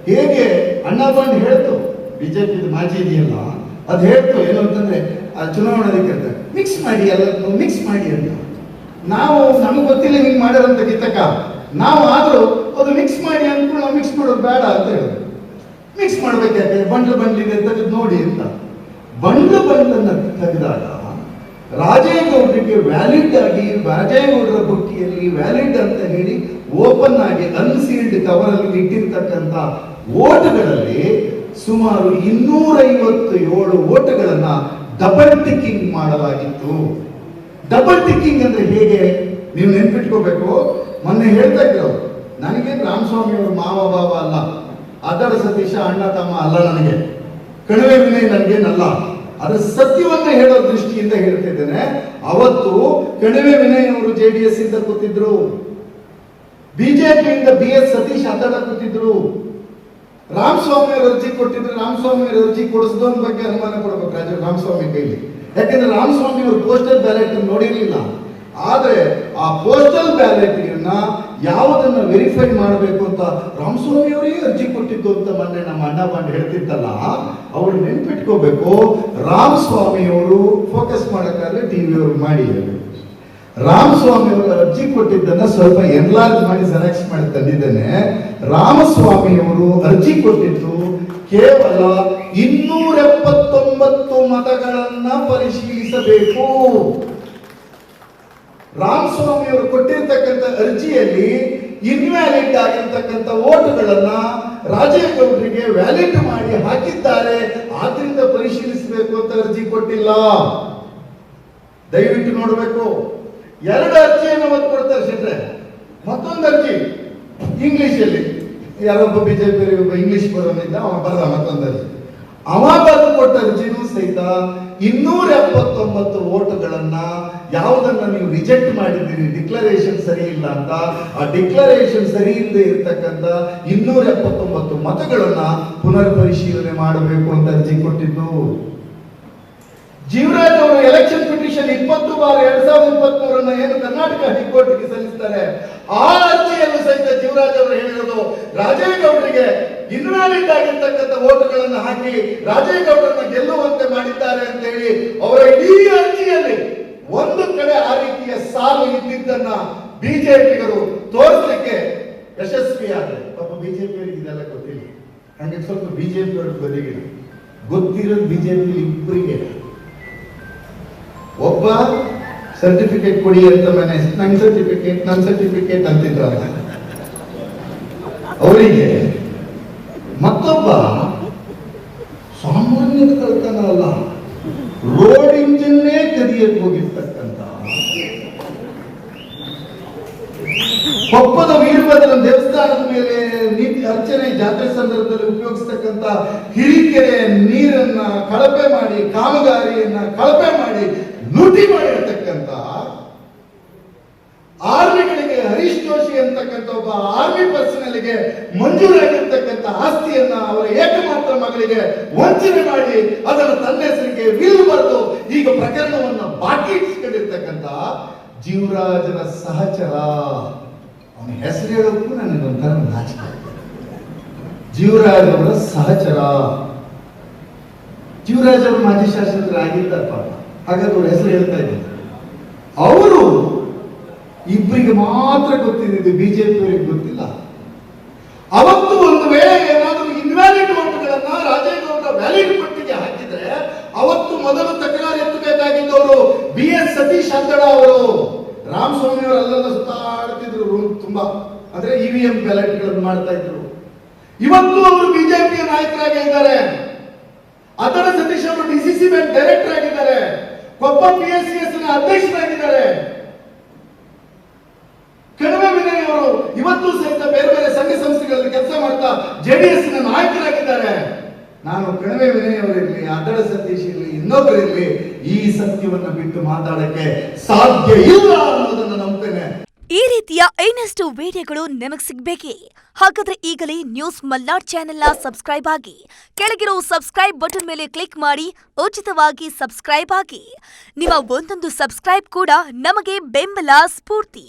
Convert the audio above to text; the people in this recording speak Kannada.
ಹೇಗೆ ಅಣ್ಣಾ ಬಂದ್ ಹೇಳ್ತು, ಬಿಜೆಪಿ ಮಾಜಿ ಇದೆಯಲ್ಲ ಅದು ಹೇಳ್ತು ಏನು ಅಂತಂದ್ರೆ ಚುನಾವಣಾಧಿಕಾರಿ ಮಿಕ್ಸ್ ಮಾಡಿ ಎಲ್ಲದನ್ನು ಮಿಕ್ಸ್ ಮಾಡಿ ಅಂತ. ನಾವು ನಮ್ಗೆ ಗೊತ್ತಿಲ್ಲ ಹಿಂಗ್ ಮಾಡ್ಯಾರಂತ ಗಿತ್ತಕ, ನಾವು ಆದ್ರೂ ಅದು ಮಿಕ್ಸ್ ಮಾಡಿ ಅಂದ್ಕೊಂಡು ನಾವು ಮಿಕ್ಸ್ ಮಾಡೋದು ಬೇಡ ಅಂತ ಹೇಳಿದ್ರು. ಮಿಕ್ಸ್ ಮಾಡ್ಬೇಕಾದ್ರೆ ಬಂಡ್ಲಿದೆ ತೆಗೆದು ನೋಡಿ ಅಂತ. ಬಂಡ್ಲನ್ನ ತೆಗೆದಾಗ ರಾಜೇಗೌಡರಿಗೆ ವ್ಯಾಲಿಡ್ ಆಗಿ ರಾಜೇಗೌಡರ ಬುಟ್ಟಿಯಲ್ಲಿ ವ್ಯಾಲಿಡ್ ಅಂತ ಹೇಳಿ ಓಪನ್ ಆಗಿ ಅನ್ಸೀಲ್ಡ್ ಕವರ್ ಅಲ್ಲಿ ಇಟ್ಟಿರ್ತಕ್ಕಂಥ ಓಟ್ಗಳಲ್ಲಿ ಸುಮಾರು 257 ಓಟ್ಗಳನ್ನ ಡಬಲ್ ಟಿಕ್ಕಿಂಗ್ ಮಾಡಲಾಗಿತ್ತು. ಡಬಲ್ ಟಿಕ್ಕಿಂಗ್ ಅಂದ್ರೆ ಹೇಗೆ ನೀವು ನೆನ್ಪಿಟ್ಕೋಬೇಕು. ಮೊನ್ನೆ ಹೇಳ್ತಾ ಇದ್ರು, ನನಗೆ ರಾಮಸ್ವಾಮಿ ಅವರು ಮಾವ ಬಾವ ಅಲ್ಲ, ಅದರ ಸತೀಶ ಅಣ್ಣ ತಮ್ಮ ಅಲ್ಲ, ನನಗೆ ಕಣಿವೆ ವಿನಯ್ ನನಗೇನಲ್ಲ. ಅದರ ಸತ್ಯವನ್ನ ಹೇಳೋ ದೃಷ್ಟಿಯಿಂದ ಹೇಳ್ತಿದ್ದೇನೆ. ಅವತ್ತು ಕಣಿವೆ ವಿನಯ್ ಅವರು JDS ಇಂದ ಕೂತಿದ್ರು, ಬಿಜೆಪಿಯಿಂದ BS ಸತೀಶ್ ಅಡ್ಡ ಕೂತಿದ್ರು. ರಾಮಸ್ವಾಮಿ ಅವರು ಅರ್ಜಿ ಕೊಟ್ಟಿದ್ರು, ರಾಮಸ್ವಾಮಿ ಅವರು ಅರ್ಜಿ ಕೊಡಿಸಿದವನ ಬಗ್ಗೆ ಅನುಮಾನ ಕೊಡಬೇಕು ರಾಮಸ್ವಾಮಿ ಕೈಲಿ. ಯಾಕಂದ್ರೆ ರಾಮಸ್ವಾಮಿ ಅವರು ಪೋಸ್ಟಲ್ ಬ್ಯಾಲೆಟ್ ನೋಡಿರ್ಲಿಲ್ಲ. ಆದ್ರೆ ಆ ಪೋಸ್ಟಲ್ ಬ್ಯಾಲೆಟ್ ಯಾವುದನ್ನ ವೆರಿಫೈ ಮಾಡಬೇಕು ಅಂತ ರಾಮಸ್ವಾಮಿ ಅವರಿಗೆ ಅರ್ಜಿ ಕೊಟ್ಟಿದ್ದು ಅಂತ ಮೊನ್ನೆ ನಮ್ಮ ಅಣ್ಣ ಬಂದು ಹೇಳ್ತಿತ್ತಲ್ಲ, ಅವ್ರು ನೆನ್ಪಿಟ್ಕೋಬೇಕು. ರಾಮಸ್ವಾಮಿ ಅವರು ಫೋಕಸ್ ಮಾಡಕ್ಕಾದ್ರೆ ಟಿವಿ ಅವರು ಮಾಡಿ, ರಾಮಸ್ವಾಮಿ ಅವರು ಅರ್ಜಿ ಕೊಟ್ಟಿದ್ದನ್ನ ಸ್ವಲ್ಪ ಎನ್ಲಾರ್ಜ್ ಮಾಡಿ ಸೆಲೆಕ್ಟ್ ಮಾಡಿ ತಂದಿದ್ದೇನೆ. ರಾಮಸ್ವಾಮಿ ಅವರು ಅರ್ಜಿ ಕೊಟ್ಟಿದ್ದು ಕೇವಲ 279 ಮತಗಳನ್ನ ಪರಿಶೀಲಿಸಬೇಕು. ರಾಮಸ್ವಾಮಿ ಅವರು ಕೊಟ್ಟಿರ್ತಕ್ಕಂಥ ಅರ್ಜಿಯಲ್ಲಿ ಇನ್ವ್ಯಾಲಿಡ್ ಆಗಿರ್ತಕ್ಕಂಥ ಓಟುಗಳನ್ನ ರಾಜೇಗೌಡರಿಗೆ ವ್ಯಾಲಿಡ್ ಮಾಡಿ ಹಾಕಿದ್ದಾರೆ, ಆದ್ರಿಂದ ಪರಿಶೀಲಿಸಬೇಕು ಅಂತ ಅರ್ಜಿ ಕೊಟ್ಟಿಲ್ಲ. ದಯವಿಟ್ಟು ನೋಡಬೇಕು. 2 ಅರ್ಜಿಯನ್ನು ಒತ್ತು ಕೊಡ್ತಾರೆ ಶೆಟ್ರೆ. ಮತ್ತೊಂದು ಅರ್ಜಿ ಇಂಗ್ಲಿಷ್ ಅಲ್ಲಿ ಯಾರೊಬ್ಬ ಬಿಜೆಪಿ ಇಂಗ್ಲಿಷ್ ಬರೋನಿಂದ ಅವ ಬರದ ಮತ್ತೊಂದು ಅರ್ಜಿ, ಅವ ಬರೆದು ಕೊಟ್ಟ ಅರ್ಜಿನೂ ಸಹಿತ 279 ಓಟುಗಳನ್ನ ಯಾವುದನ್ನ ನೀವು ರಿಜೆಕ್ಟ್ ಮಾಡಿದ್ದೀರಿ, ಡಿಕ್ಲರೇಷನ್ ಸರಿ ಇಲ್ಲ ಅಂತ, ಆ ಡಿಕ್ಲರೇಷನ್ ಸರಿ ಇಲ್ಲದೆ ಇರ್ತಕ್ಕಂಥ 279 ಮತಗಳನ್ನ ಪುನರ್ ಪರಿಶೀಲನೆ ಮಾಡಬೇಕು ಅಂತ ಅರ್ಜಿ ಕೊಟ್ಟಿದ್ದು. ಜೀವರಾಜ್ ಅವರು ಎಲೆಕ್ಷನ್ ಪಿಟಿಷನ್ 20/2023 ಏನು ಕರ್ನಾಟಕ ಹೈಕೋರ್ಟ್ಗೆ ಸಲ್ಲಿಸ್ತಾರೆ, ಆ ಅರ್ಜಿಯನ್ನು ಸಹಿತ ಜೀವರಾಜ್ ಅವರು ಹೇಳಿರೋದು ರಾಜೇಗೌಡರಿಗೆ ಇನ್ವ್ಯಾಲಿಡ್ ಆಗಿರ್ತಕ್ಕಂಥ ಓಟುಗಳನ್ನು ಹಾಕಿ ರಾಜೇಗೌಡರನ್ನ ಗೆಲ್ಲುವಂತೆ ಮಾಡಿದ್ದಾರೆ ಅಂತ ಹೇಳಿ ಅವರ ಇಡೀ ಅರ್ಜಿಯಲ್ಲಿ ಒಂದು ಕಡೆ ಆ ರೀತಿಯ ಸಾಲು ಇದ್ದಿದ್ದನ್ನ ಬಿಜೆಪಿಗರು ತೋರಿಸಲಿಕ್ಕೆ ಯಶಸ್ವಿಯಾದರೆ. ಪಾಪ ಬಿಜೆಪಿಯವರಿಗೆ ಇದೆಲ್ಲ ಗೊತ್ತಿಲ್ಲ. ಹಂಗೆ ಸ್ವಲ್ಪ ಬಿಜೆಪಿಯವ್ರಿಗೆ ಬದಿಗಿಲ್ಲ. ಗೊತ್ತಿರೋದು ಬಿಜೆಪಿ ಇಬ್ಬರಿಗೆ, ಒಬ್ಬ ಸರ್ಟಿಫಿಕೇಟ್ ಕೊಡಿ ಅಂತ ಮನೆ ನನ್ನ ಸರ್ಟಿಫಿಕೇಟ್ ಅಂತಿದ್ರ ಅವರಿಗೆ, ಮತ್ತೊಬ್ಬ ಸಾಮಾನ್ಯದ ಕಳ್ತನ ಅಲ್ಲ, ರೋಡ್ ಇಂಜಿನ್ನೇ ಕದಿಯಕ್ಕೆ ಹೋಗಿರ್ತಕ್ಕಂಥ ಕೊಪ್ಪದ ವೀರಭದ್ರ ದೇವಸ್ಥಾನದ ಮೇಲೆ ನೀತಿ ಅರ್ಚನೆ ಜಾತ್ರೆ ಸಂದರ್ಭದಲ್ಲಿ ಉಪಯೋಗಿಸ್ತಕ್ಕಂಥ ಹಿರಿಕೆರೆ ನೀರನ್ನ ಕಳಪೆ ಮಾಡಿ, ಕಾಮಗಾರಿಯನ್ನ ಕಳಪೆ ಮಾಡಿ ಲೂಟಿ ಮಾಡಿರ್ತಕ್ಕಂಥ ಆರ್ಮಿಗಳಿಗೆ ಹರೀಶ್ ಜೋಶಿ ಅಂತಕ್ಕಂಥ ಒಬ್ಬ ಆರ್ಮಿ ಪರ್ಸನಲ್ಗೆ ಮಂಜೂರಾಗಿರ್ತಕ್ಕಂಥ ಆಸ್ತಿಯನ್ನ ಅವರ ಏಕಮಾತ್ರ ಮಗಳಿಗೆ ವಂಚನೆ ಮಾಡಿ ಅದನ್ನು ತನ್ನ ಹೆಸರಿಗೆ ವಿಲ್ ಬರೆದು ಈಗ ಪ್ರಕರಣವನ್ನ ಬಾಕಿ ಇಟ್ಕೊಂಡಿರ್ತಕ್ಕಂಥ ಜೀವರಾಜನ ಸಹಚರ. ಅವನ ಹೆಸರು ಹೇಳೋಕ್ಕೂ ನನಗೊಂಥರ ನಾಚಿಕೆ. ಜೀವರಾಜ್ ಅವರ ಸಹಚರ. ಜೀವರಾಜ್ ಅವರು ಮಾಜಿ ಶಾಸಕರಾಗಿದ್ದಾರಪ್ಪ, ಹಾಗಾದ್ರೆ ಅವ್ರ ಹೆಸರು ಹೇಳ್ತಾ ಇದ್ದಾರೆ. ಅವರು ಇಬ್ಬರಿಗೆ ಮಾತ್ರ ಗೊತ್ತಿದೆ, ಬಿಜೆಪಿಯವರಿಗೆ ಗೊತ್ತಿಲ್ಲ. ಅವತ್ತು ಒಂದು ವೇಳೆ ಏನಾದರೂ ಇನ್ವ್ಯಾಲಿಡ್ ಓಟುಗಳನ್ನ ರಾಜೇಗೌಡ ವ್ಯಾಲಿಡ್ ಪಟ್ಟಿಗೆ ಹಾಕಿದ್ರೆ ಅವತ್ತು ಮೊದಲು ತಕರಾರು ಎತ್ತಬೇಕಾಗಿದ್ದವರು BS ಸತೀಶ್ ಅಡ್ಡ ಅವರು. ರಾಮಸ್ವಾಮಿ ಅವರು ಅಲ್ಲೆಲ್ಲ ಸುತ್ತಾಡ್ತಿದ್ರು, ತುಂಬಾ ಅಂದ್ರೆ EVM ಬ್ಯಾಲೆಟ್ಗಳನ್ನು ಮಾಡ್ತಾ ಇದ್ರು. ಇವತ್ತು ಅವರು ಬಿಜೆಪಿಯ ನಾಯಕರಾಗಿ ಇದ್ದಾರೆ. ಅದರ ಸತೀಶ್ ಅವರು DCC ಬ್ಯಾಂಕ್ ಡೈರೆಕ್ಟರ್ ಆಗಿದ್ದಾರೆ, ಕೊಪ್ಪ PSCS ನ ಅಧ್ಯಕ್ಷರಾಗಿದ್ದಾರೆ. ಕಣಿವೆ ವಿನಯ್ ಅವರು ಇವತ್ತು ಸಹಿತ ಬೇರೆ ಬೇರೆ ಸಂಘ ಸಂಸ್ಥೆಗಳಲ್ಲಿ ಕೆಲಸ ಮಾಡ್ತಾ JDS ನ ನಾಯಕರಾಗಿದ್ದಾರೆ. ನಾನು ಕಣಿವೆ ವಿನಯ್ ಅವರಿರ್ಲಿ, ಅದರ ಸತೀಶ್ ಇರಲಿ, ಇನ್ನೊಬ್ಬರಿರ್ಲಿ ಈ ಸತ್ಯವನ್ನ ಬಿಟ್ಟು ಮಾತಾಡಕ್ಕೆ ಸಾಧ್ಯ ಇಲ್ಲ ಅನ್ನೋದನ್ನ ನಂಬ್ತೇನೆ. ಈ ರೀತಿಯ ಇನ್ನಷ್ಟು ವಿಡಿಯೋಗಳು ನಿಮಗೆ ಸಿಗಬೇಕೇ? ಹಾಗಾದ್ರೆ ಈಗಲೇ ನ್ಯೂಸ್ ಮಲ್ನಾಡ್ ಚಾನೆಲ್ನ ಸಬ್ಸ್ಕ್ರೈಬ್ ಆಗಿ, ಕೆಳಗಿರೋ ಸಬ್ಸ್ಕ್ರೈಬ್ ಬಟನ್ ಮೇಲೆ ಕ್ಲಿಕ್ ಮಾಡಿ ಉಚಿತವಾಗಿ ಸಬ್ಸ್ಕ್ರೈಬ್ ಆಗಿ. ನಿಮ್ಮ ಒಂದೊಂದು ಸಬ್ಸ್ಕ್ರೈಬ್ ಕೂಡ ನಮಗೆ ಬೆಂಬಲ, ಸ್ಫೂರ್ತಿ.